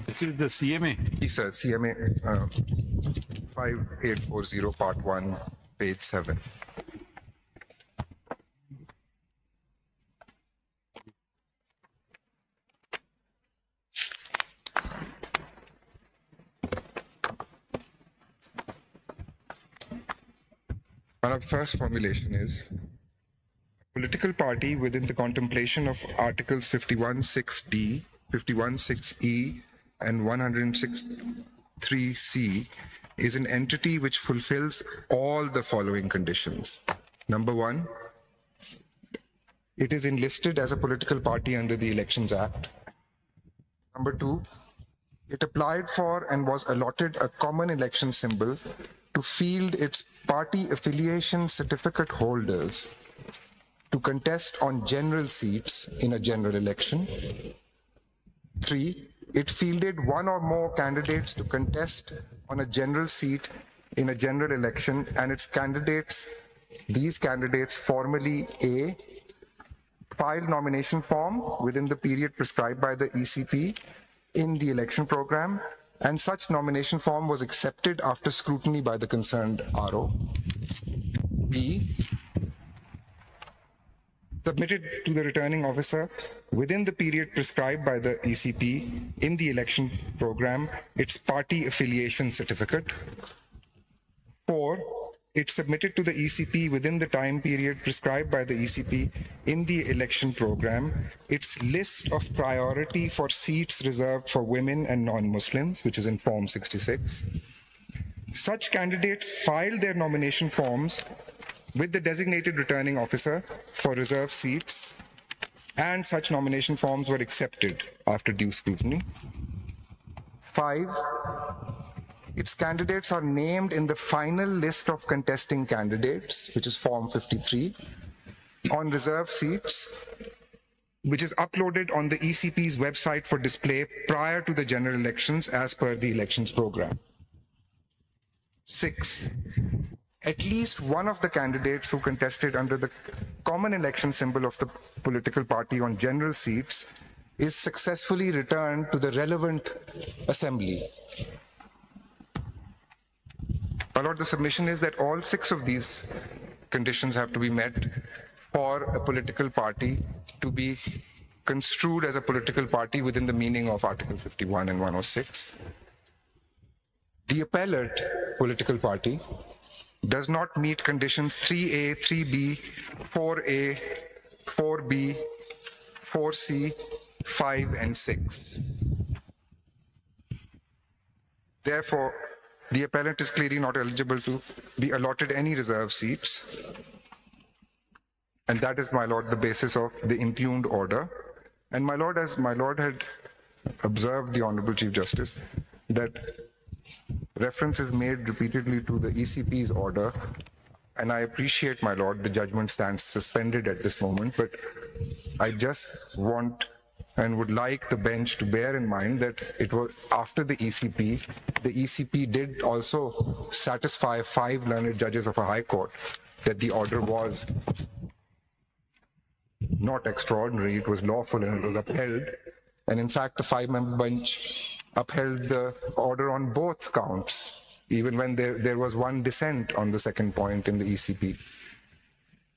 This is the CMA. Yes, sir. CMA 5840, Part 1, page 7. Our first formulation is political party within the contemplation of Articles 51(6)d, 51(6)e, and 106(3)c is an entity which fulfills all the following conditions. Number one, it is enlisted as a political party under the Elections Act. Number two, it applied for and was allotted a common election symbol to field its party affiliation certificate holders to contest on general seats in a general election. 3, it fielded one or more candidates to contest on a general seat in a general election, and these candidates formally A, filed nomination form within the period prescribed by the ECP in the election program, and such nomination form was accepted after scrutiny by the concerned RO. B, submitted to the returning officer within the period prescribed by the ECP in the election program its party affiliation certificate. 4, it submitted to the ECP within the time period prescribed by the ECP in the election program its list of priority for seats reserved for women and non-Muslims, which is in Form 66. Such candidates filed their nomination forms with the designated returning officer for reserved seats, and such nomination forms were accepted after due scrutiny. 5, its candidates are named in the final list of contesting candidates, which is Form 53, on reserved seats, which is uploaded on the ECP's website for display prior to the general elections as per the elections program. 6, at least one of the candidates who contested under the common election symbol of the political party on general seats is successfully returned to the relevant assembly. My Lord, the submission is that all 6 of these conditions have to be met for a political party to be construed as a political party within the meaning of Article 51 and 106. The appellate political party does not meet conditions 3A, 3B, 4A, 4B, 4C, 5, and 6. Therefore, the appellant is clearly not eligible to be allotted any reserved seats. And that is, my Lord, the basis of the impugned order. And my Lord, as my Lord had observed the Honorable Chief Justice, that reference is made repeatedly to the ECP's order, and I appreciate, my Lord, the judgment stands suspended at this moment, but I just want and would like the bench to bear in mind that it was after the ECP did also satisfy 5 learned judges of a high court that the order was not extraordinary, it was lawful and it was upheld. And in fact, the 5-member bench upheld the order on both counts, even when there was one dissent on the second point in the ECP.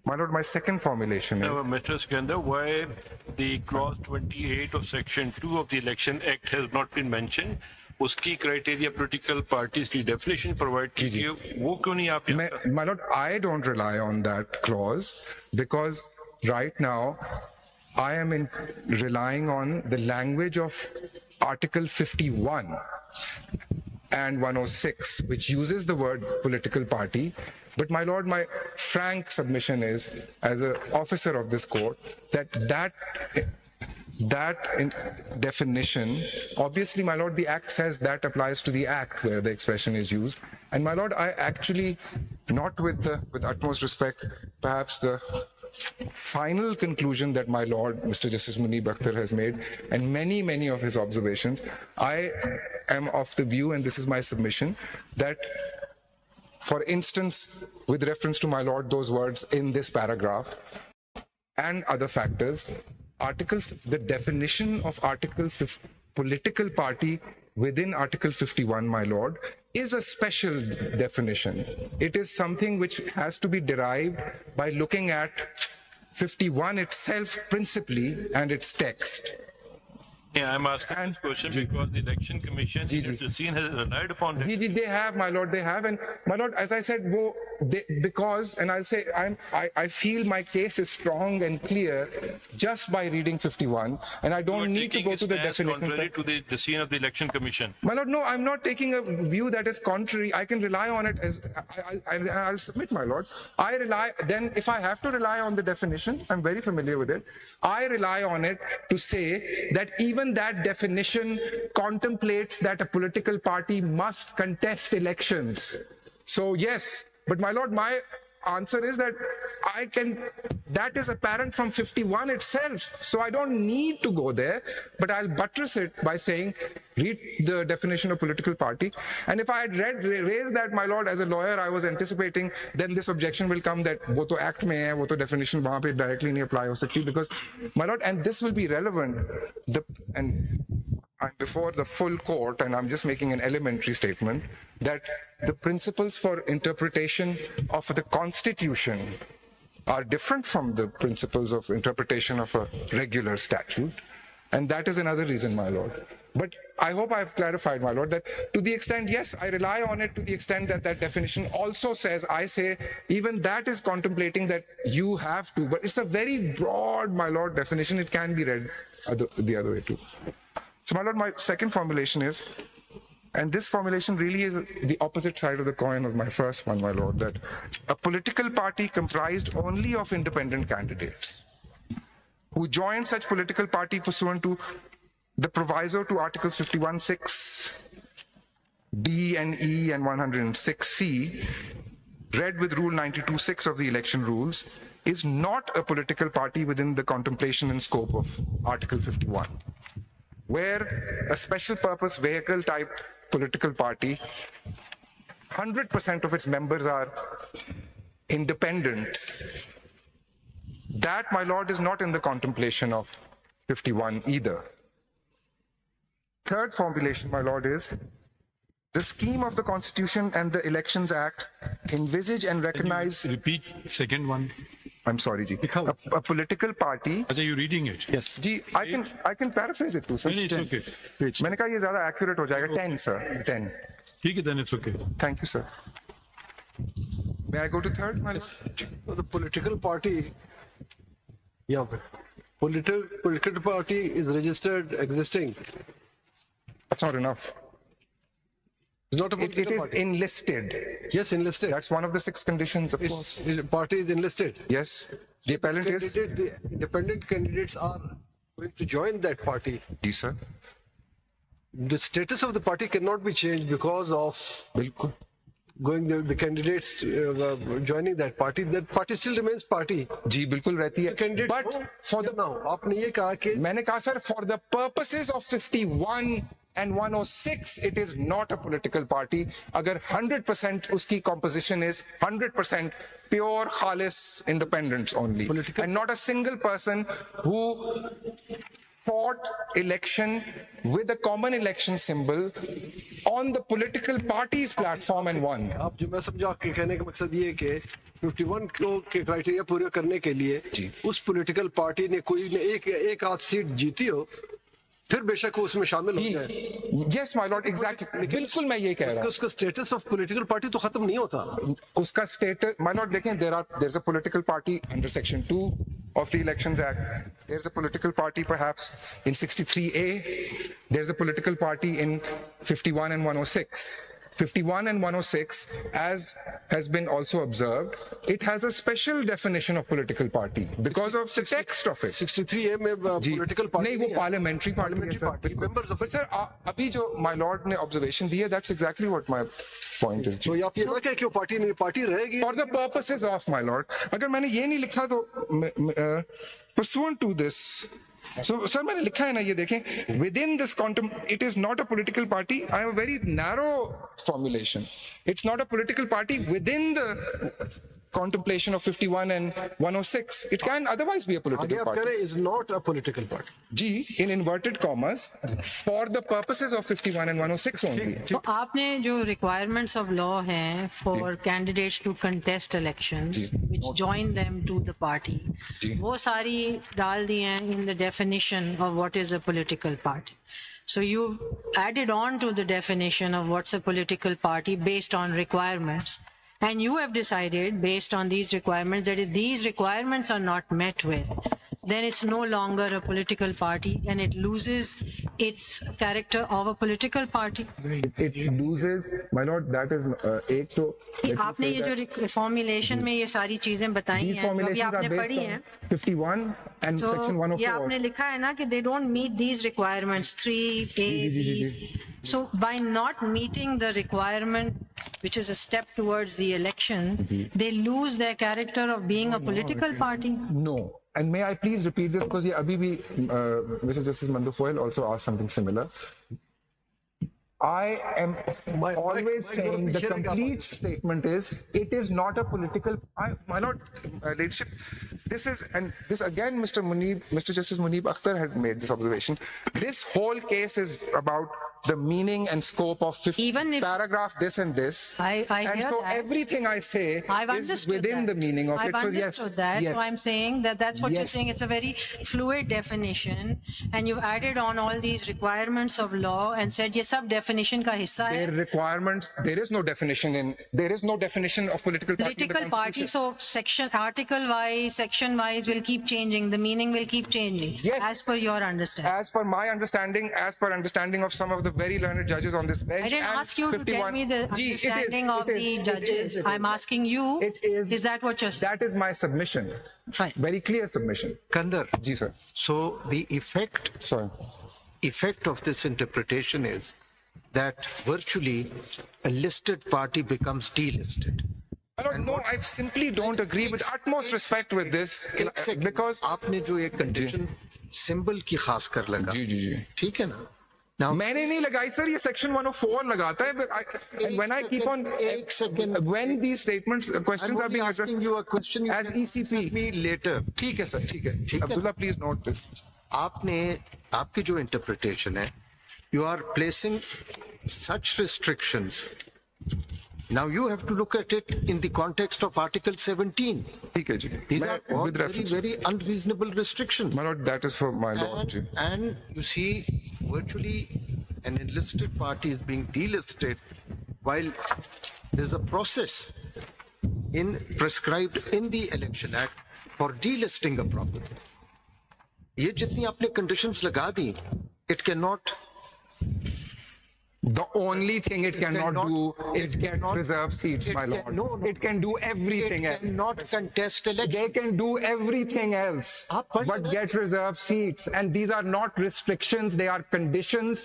My Lord, my second formulation is... Mr. Sikandar, why the clause 28 of section 2 of the Election Act has not been mentioned? उसकी criteria political parties की definition provide कीजिए, वो क्यों नहीं आप यहाँ पर? My Lord, I don't rely on that clause because right now I am relying on the language of Article 51 and 106, which uses the word political party. But my Lord, my frank submission is, as an officer of this court, that definition, obviously, my Lord, the Act says that applies to the Act where the expression is used. And my Lord, I actually, not with utmost respect, perhaps the final conclusion that my Lord, Mr. Justice Munib Akhtar has made, and many, many of his observations, I am of the view, and this is my submission, that, for instance, with reference to my Lord, those words in this paragraph and other factors, the definition of political party within Article 51, my lord, is a special definition. It is something which has to be derived by looking at 51 itself principally and its text. Yeah, I'm asking this question because the Election Commission, the scene has relied upon it. They have, my lord, they have. And my lord, as I said, because, and I'll say, I feel my case is strong and clear just by reading 51, and I don't need to go to the definition. Contrary to the scene of the Election Commission. My lord, no, I'm not taking a view that is contrary. I can rely on it as, I'll submit, my lord. Then if I have to rely on the definition, I'm very familiar with it. I rely on it to say that even that definition contemplates that a political party must contest elections. So yes, but my lord, my answer is that that is apparent from 51 itself. So I don't need to go there, but I'll buttress it by saying, read the definition of political party. And if I had raised that, my lord, as a lawyer, I was anticipating, then this objection will come that wo to act mein hai, wo to definition wahan pe directly nahi apply ho sakti, because, my lord, and this will be relevant, and I'm before the full court, and I'm just making an elementary statement, that the principles for interpretation of the Constitution are different from the principles of interpretation of a regular statute. And that is another reason, my lord. But I hope I've clarified, my lord, that to the extent, yes, I rely on it to the extent that that definition also says, I say, even that is contemplating that you have to, but it's a very broad, my lord, definition. It can be read the other way too. So, my lord, my second formulation is, and this formulation really is the opposite side of the coin of my first one, my lord, that a political party comprised only of independent candidates who joined such political party pursuant to the proviso to Articles 51(6), D and E and 106C, read with Rule 92(6) of the election rules, is not a political party within the contemplation and scope of Article 51. Where a special purpose vehicle type political party, 100% of its members are independents. That, my lord, is not in the contemplation of 51 either. Third formulation, my lord, is the scheme of the Constitution and the Elections Act envisage and recognize... Repeat second one. I'm sorry, Ji. A political party... Are you reading it? Yes. Ji, I can paraphrase it too, sir. No, it's okay. मैंने कहा ये ज़्यादा accurate हो जाएगा. 10, sir. 10. ठीक है, then it's okay. Thank you, sir. May I go to third, my lord? The political party, yeah, political party is registered existing. That's not enough. It's not a It political is party. enlisted. Yes, enlisted. That's one of the 6 conditions, of course. The party is enlisted. Yes. The appellant is... The independent candidates are going to join that party. Yes, sir. The status of the party cannot be changed because of Bilkul. the candidates joining that party. That party still remains party. जी बिल्कुल रहती है. But for the... now, आपने ये कहा कि मैंने कहा, sir, for the purposes of 51 and 106, it is not a political party. अगर 100% उसकी composition is 100% pure, khalis independents only. And not a single person who fought election with a common election symbol on the political party's platform and won. आप जो मैं समझा के कहने का मकसद ये है कि 51 के क्राइटेरिया पूरे करने के लिए उस पॉलिटिकल पार्टी ने कोई ने एक आध सीट जीती हो, फिर बेशक वो उसमें शामिल हो जाए. Yes, my lord, exactly. बिल्कुल मैं ये कह रहा हूँ. उसका स्टेटस ऑफ पॉलिटिकल पार्टी तो खत्म नहीं होता. उसका स्टेटस, my lord, देखें, there's a political party under Section 2 of the Elections Act. There's a political party perhaps in 63A. There's a political party in 51 and 106. 51 and 106, as has been also observed, it has a special definition of political party because of the text of it. 63A में political party नहीं, वो parliamentary party. Members of But sir, अभी जो my lord ने observation दी है, that's exactly what my point is. तो आप ये ना कहें कि वो पार्टी नहीं, पार्टी रहेगी. For the purposes of, my lord, अगर मैंने ये नहीं लिखा तो pursuant to this. So, sir, मैंने लिखा है ना, ये देखें, within this it is not a political party. I have a very narrow formulation. It's not a political party within the contemplation of 51 and 106. It can otherwise be a आगे political आप कह party. रहे हैं is not a political party. G, in inverted commas, for the purposes of 51 and 106 only. तो आपने जो requirements of law हैं for candidates to contest elections, which join them to the party, वो सारी डाल दी हैं in the definition of what is a political party. So you added on to the definition of what's a political party based on requirements. And you have decided based on these requirements that if these requirements are not met with, then it's no longer a political party and it loses its character of a political party. It loses, my lord, that is एक तो आपने ये जो formulation में ये सारी चीजें बताई these हैं, जो अभी formulations are आपने पढ़ी based हैं, on 51 and section तो ये 104. आपने लिखा है ना कि they don't meet these requirements 3 A, B. So by not meeting the requirement, which is a step towards the election, they lose their character of being a political party. No. And may I please repeat this because abhi bhi, Mr. Justice Mandufoyle also asked something similar. I am always saying the complete statement is it is not a political. My lord, leadership. This is, and this again, Mr. Justice Munib Akhtar had made this observation. This whole case is about the meaning and scope of 50 Even if- paragraph this and this. I and hear so that. everything I say I've is understood within that. the meaning of I've it. So understood yes, that. yes. So I'm saying that that's what you're Yes. saying. It's a very fluid definition, and you've added on all these requirements of law and said ये सब definition का हिस्सा है. Their requirements. There is no definition of political party. in the Political party, Constitution. so article wise, section wise will keep changing. The meaning will keep changing. Yes. As per your understanding. As per my understanding, as per understanding of some of the very learned judges on this bench. I didn't and ask you to 51 tell me the Gee, it is, understanding of it is, the it judges. is. I'm asking you, It is. is that what you're saying? That is my submission. Fine. Very clear submission. Kandar, Ji, sir. so the Sorry. effect of this interpretation is that virtually a listed party becomes delisted. I don't know. I simply don't agree with utmost respect with this एक second, because. आपने जो एक condition symbol की खास कर लगा, जी. ठीक है ना? Now, मैंने नहीं लगाई सर ये section 104 लगाता है and when I keep on एक second. when these statements questions I'm are being only asking you a question. You as can ECP. answer me later. ठीक है सर ठीक है ठीक है। Abdullah please note this. आपकी जो interpretation है, you are placing such restrictions. Now you have to look at it in the context of Article 17. ठीक है जी These मैं are all with very, reference very unreasonable restrictions. my lord that is for my lord ji And you see, virtually an enlisted party is being delisted while there's a process prescribed in the Election Act for delisting a property. ये जितनी आपने conditions लगा दी, it cannot. The only thing it cannot do is get cannot- reserve seats, it my can- lord. no, no. It can do everything It else. cannot contest They election. can do everything else आप पढ़िए but ना। get reserve seats. And these are not restrictions, they are conditions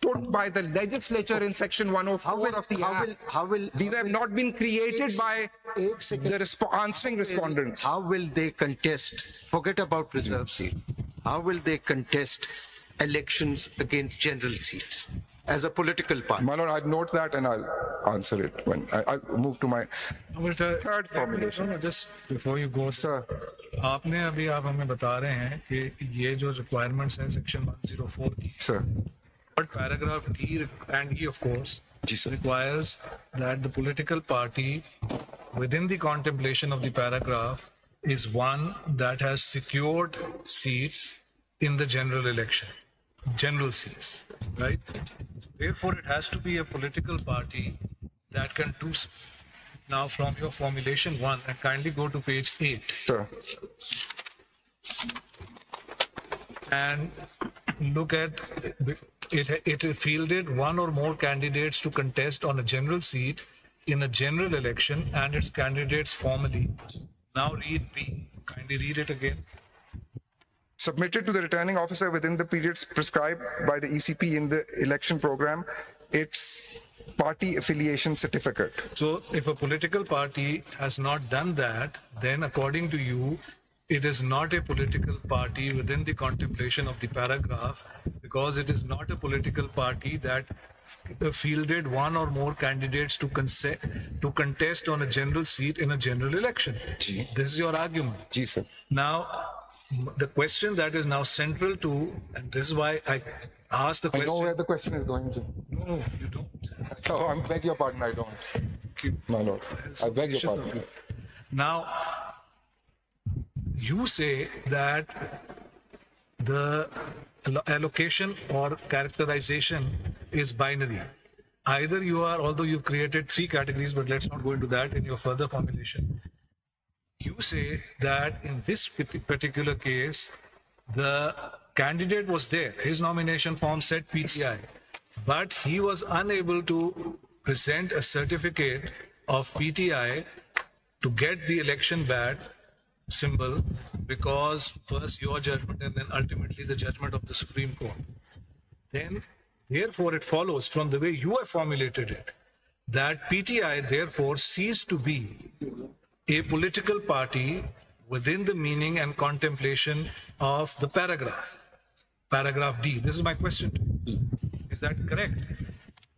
put by the legislature in section 104 of the Act. These have not been created by एक second. the answering respondent. How will they contest? Forget about reserve seats. How will they contest elections against general seats as a political party? My lord, I'd note that and I'll answer it when I'll move to my third formulation. No, just before you go, Sir, आपने अभी आप हमें बता रहे हैं कि ये जो requirements हैं section 104 की, sir. but paragraph D and E of course ji sir. requires that the political party within the contemplation of the paragraph is one that has secured seats in the general election, general seats, right? Therefore, it has to be a political party that can do. Now, from your formulation 1, and kindly go to page 8 Sir. and look at it fielded one or more candidates to contest on a general seat in a general election and its candidates formally. Now read B. Kindly read it again. Submitted to the returning officer within the periods prescribed by the ECP in the election program, its party affiliation certificate. So if a political party has not done that, then according to you, it is not a political party within the contemplation of the paragraph, because it is not a political party that fielded one or more candidates to contest on a general seat in a general election. This is your argument. Ji, sir. Now, the question that is now central to, and this is why I asked the I question. know where the question is going to. No, you don't. Oh, I beg your pardon, I don't. My lord, I beg your pardon. Now, you say that the allocation or characterization is binary. Either you are, although you've created 3 categories, but let's not go into that in your further formulation. You say that in this particular case, the candidate was there. His nomination form said PTI, but he was unable to present a certificate of PTI to get the election badge symbol because first your judgment and then ultimately the judgment of the Supreme Court. Then, therefore, it follows from the way you have formulated it that PTI therefore ceased to be a political party within the meaning and contemplation of the paragraph D. This is my question to you. Is that correct?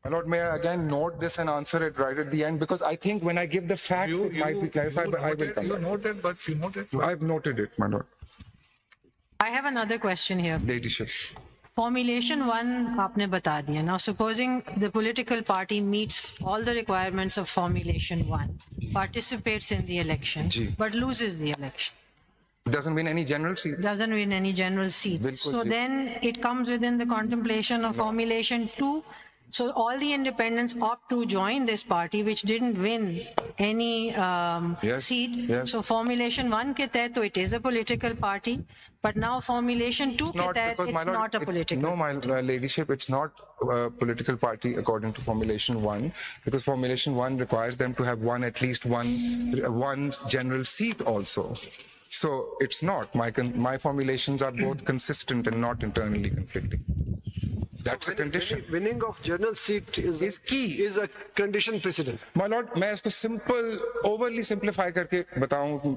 My lord, may I again note this and answer it right at the end? Because I think when I give the fact, it might be clarified, but I will come back. You noted. I've noted it, my lord. I have another question here. Ladyship. Formulation 1 आपने बता दिया. Now supposing the political party meets all the requirements of Formulation 1, participates in the election, but loses the election. Doesn't win any general seats. Doesn't win any general seats. So then it comes within the contemplation of Formulation 2. So all the independents opt to join this party, which didn't win any seat. Yes. So Formulation 1 ke तहत, so it is a political party. But now Formulation 2 ke तहत, it's not a political No, my ladyship, it's not a political party according to Formulation 1, because Formulation 1 requires them to have at least one general seat also. So it's not. My formulations are both consistent and not internally conflicting. That's a condition. Winning of general seat is key. Is a condition precedent. My lord, मैं इसको simple, overly simplify करके बताऊं